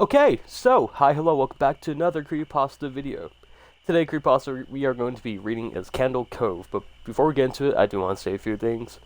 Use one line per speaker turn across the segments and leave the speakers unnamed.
Okay, so, hi, hello, welcome back to another Creepypasta video. Today, Creepypasta we are going to be reading is Cove, but before we get into it, I do want to say a few things.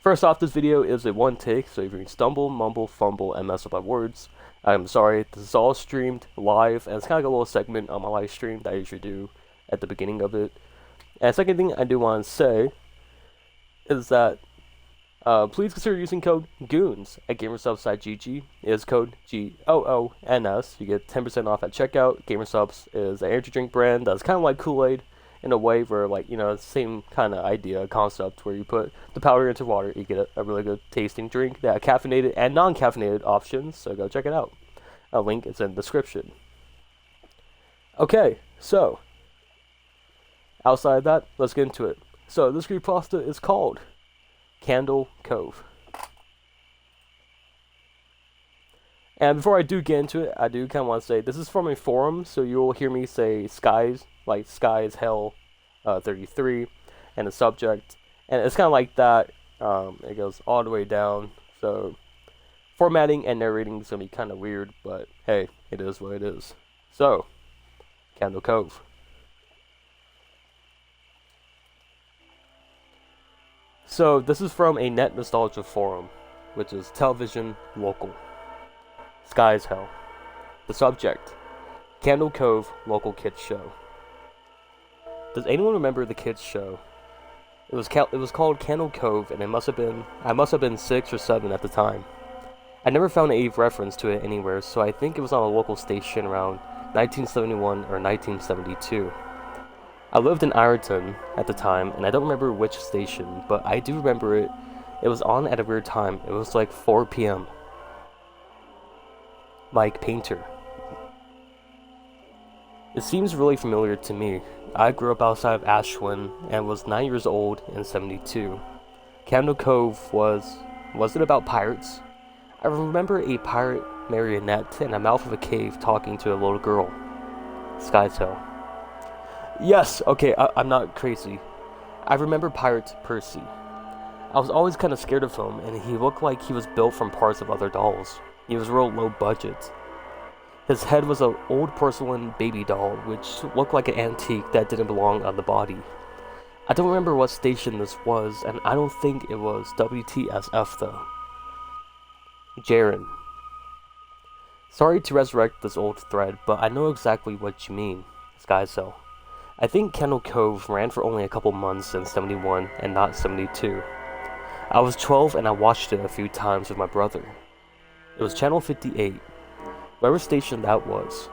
First off, this video is a one take, so if you stumble, mumble, fumble, and mess up my words, I'm sorry. This is all streamed live, and it's kind of like a little segment on my live stream that I usually do at the beginning of it. And second thing I do want to say is that please consider using code GOONS at GamerSubs.gg. It is code GOONS. You get 10% off at checkout. GamerSubs is an energy drink brand that's kind of like Kool-Aid in a way where, same kind of idea, concept where you put the powder into water, you get a really good tasting drink that have caffeinated and non-caffeinated options, so go check it out. A link is in the description. Okay, so, outside of that, let's get into it. So, this creepypasta is called Cove. And before I do get into it, I do kind of want to say this is from a forum, so you will hear me say skies, like skies hell 33, and the subject, and it's kind of like that. It goes all the way down, so formatting and narrating is gonna be kind of weird, but hey, it is what it is. So, Cove. So, this is from a net nostalgia forum, which is television local. Skies hell. The subject, Cove local kids show. Does anyone remember the kids show? It was called Cove, and I must have been 6 or 7 at the time. I never found a reference to it anywhere, so I think it was on a local station around 1971 or 1972. I lived in Ireton at the time, and I don't remember which station, but I do remember it. It was on at a weird time. It was like 4 p.m. Mike Painter. It seems really familiar to me. I grew up outside of Ashwin and was 9 years old in 72. Cove was it about pirates? I remember a pirate marionette in the mouth of a cave talking to a little girl. Skies hell. Yes, okay, I'm not crazy. I remember Pirate Percy. I was always kind of scared of him, and he looked like he was built from parts of other dolls. He was real low budget. His head was an old porcelain baby doll, which looked like an antique that didn't belong on the body. I don't remember what station this was, and I don't think it was WTSF though. Jaren. Sorry to resurrect this old thread, but I know exactly what you mean, Skycell. I think Cove ran for only a couple months in 71 and not 72. I was 12 and I watched it a few times with my brother. It was channel 58, whatever station that was.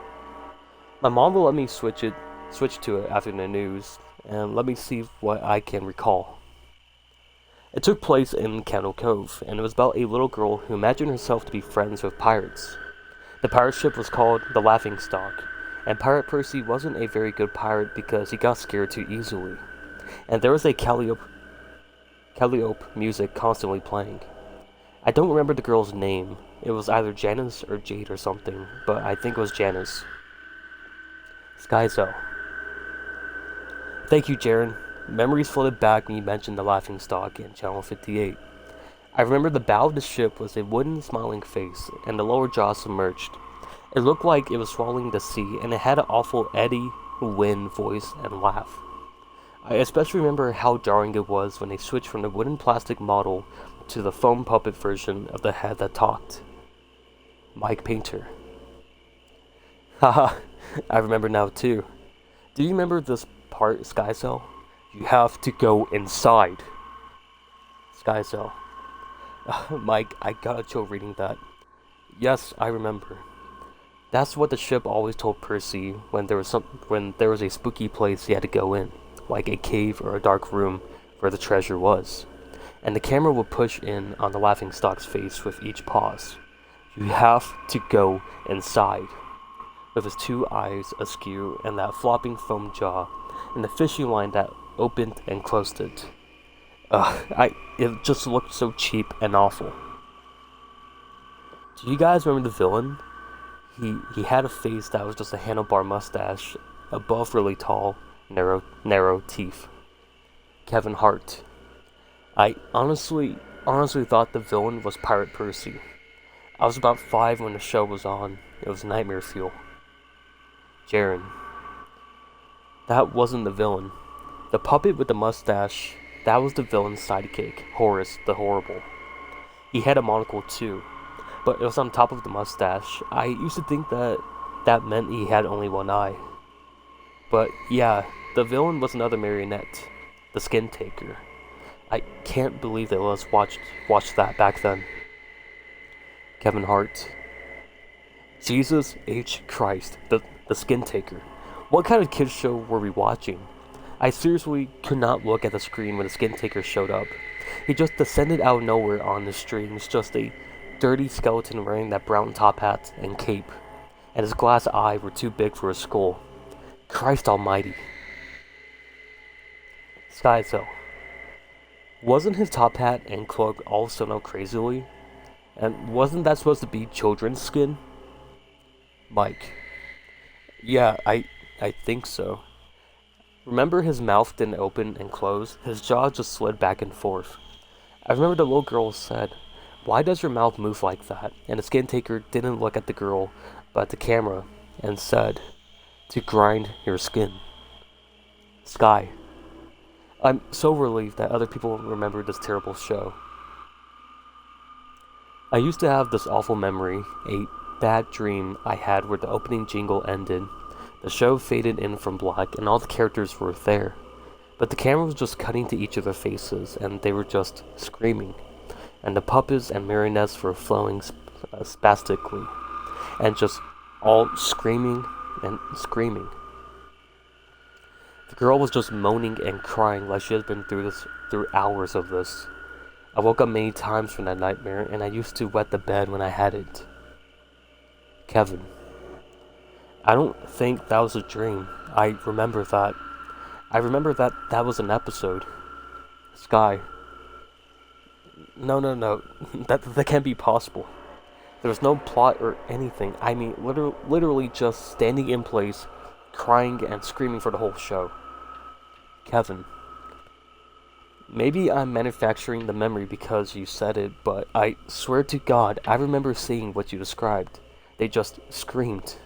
My mom will let me switch to it after the news, and let me see what I can recall. It took place in Cove, and it was about a little girl who imagined herself to be friends with pirates. The pirate ship was called the Laughingstock, and Pirate Percy wasn't a very good pirate because he got scared too easily. And there was a Calliope music constantly playing. I don't remember the girl's name. It was either Janice or Jade or something, but I think it was Janice. Skyzo. Thank you, Jaren. Memories flooded back when you mentioned the Laughingstock in channel 58. I remember the bow of the ship was a wooden smiling face, and the lower jaw submerged. It looked like it was swallowing the sea, and it had an awful eddy, wind voice and laugh. I especially remember how jarring it was when they switched from the wooden plastic model to the foam puppet version of the head that talked. Mike Painter. Haha, I remember now too. Do you remember this part, Skycell? You have to go inside. Skycell. Mike, I got a chill reading that. Yes, I remember. That's what the ship always told Percy when there was a spooky place he had to go in, like a cave or a dark room where the treasure was. And the camera would push in on the Laughingstock's face with each pause. You have to go inside. With his 2 eyes askew and that flopping foam jaw and the fishing line that opened and closed it. It just looked so cheap and awful. Do you guys remember the villain? He had a face that was just a handlebar mustache, above really tall, narrow teeth. Kevin Hart. I honestly thought the villain was Pirate Percy. I was about 5 when the show was on. It was nightmare fuel. Jaren. That wasn't the villain. The puppet with the mustache, that was the villain's sidekick, Horace the Horrible. He had a monocle too, but it was on top of the mustache. I used to think that meant he had only one eye. But yeah, the villain was another marionette, the Skin Taker. I can't believe they let us watch that back then. Kevin Hart. Jesus H. Christ, the Skin Taker. What kind of kids show were we watching? I seriously could not look at the screen when the Skin Taker showed up. He just descended out of nowhere on the streams, just a dirty skeleton wearing that brown top hat and cape, and his glass eye were too big for his skull. Christ almighty. Skyzo. Wasn't his top hat and cloak all sewn out crazily? And wasn't that supposed to be children's skin? Mike. Yeah, I think so. Remember his mouth didn't open and close? His jaw just slid back and forth. I remember the little girl said, "Why does your mouth move like that?" And the Skin Taker didn't look at the girl, but at the camera, and said, "To grind your skin." Sky. I'm so relieved that other people remember this terrible show. I used to have this awful memory, a bad dream I had where the opening jingle ended. The show faded in from black and all the characters were there. But the camera was just cutting to each of their faces and they were just screaming. And the puppets and marionettes were flowing spastically. And just all screaming and screaming. The girl was just moaning and crying like she had been through hours of this. I woke up many times from that nightmare and I used to wet the bed when I had it. Kevin. I don't think that was a dream. I remember that. That was an episode. Sky. No. That can't be possible. There was no plot or anything. I mean, literally just standing in place, crying and screaming for the whole show. Kevin. Maybe I'm manufacturing the memory because you said it, but I swear to God, I remember seeing what you described. They just screamed.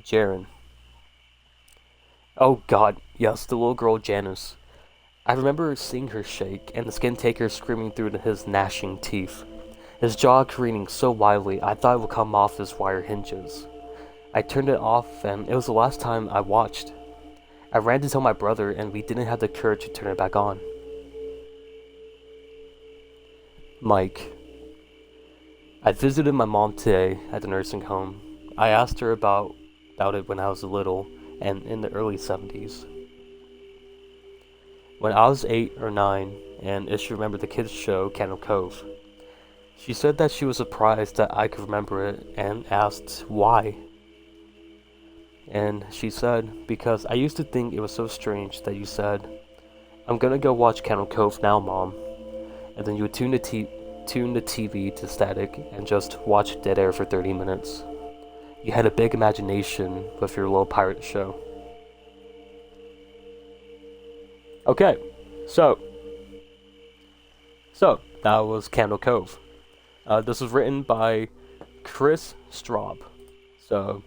Jaren. Oh God, yes, the little girl Janice. I remember seeing her shake, and the Skin Taker screaming through his gnashing teeth. His jaw careening so wildly, I thought it would come off his wire hinges. I turned it off, and it was the last time I watched. I ran to tell my brother, and we didn't have the courage to turn it back on. Mike. I visited my mom today at the nursing home. I asked her about it when I was little and in the early 70s. When I was 8 or 9, and if she remembered the kids' show, Cove. She said that she was surprised that I could remember it and asked why. And she said, because I used to think it was so strange that you said, "I'm gonna go watch Cove now, Mom." And then you would tune the TV to static and just watch dead air for 30 minutes. You had a big imagination with your little pirate show. Okay, so that was Cove. This was written by Chris Straub. So,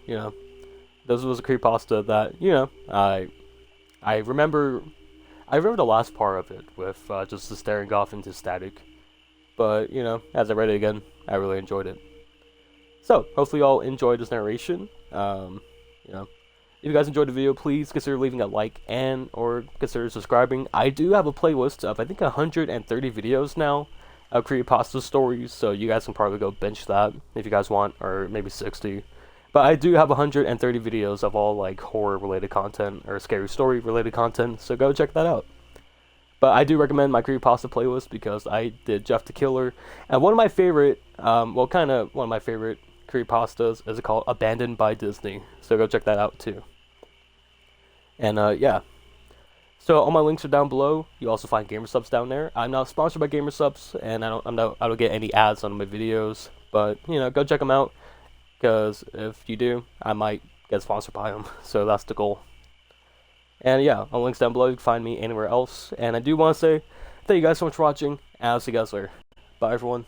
this was a creepypasta that, I remember the last part of it with just the staring off into static. But, as I read it again, I really enjoyed it. So, hopefully you all enjoyed this narration. If you guys enjoyed the video, please consider leaving a like and or consider subscribing. I do have a playlist of, I think, 130 videos now of creepypasta stories, so you guys can probably go bench that if you guys want, or maybe 60. But I do have 130 videos of all, like, horror-related content or scary story-related content, so go check that out. But I do recommend my creepypasta playlist because I did Jeff the Killer, and one of my favorite, one of my favorite creepypastas is called Abandoned by Disney, so go check that out too. And yeah, so all my links are down below. You also find GamerSubs down there. I'm not sponsored by GamerSubs, and I don't get any ads on my videos, but go check them out, because if you do, I might get sponsored by them, so that's the goal. And yeah, all links down below. You can find me anywhere else. And I do want to say thank you guys so much for watching, and I'll see you guys later. Bye, everyone.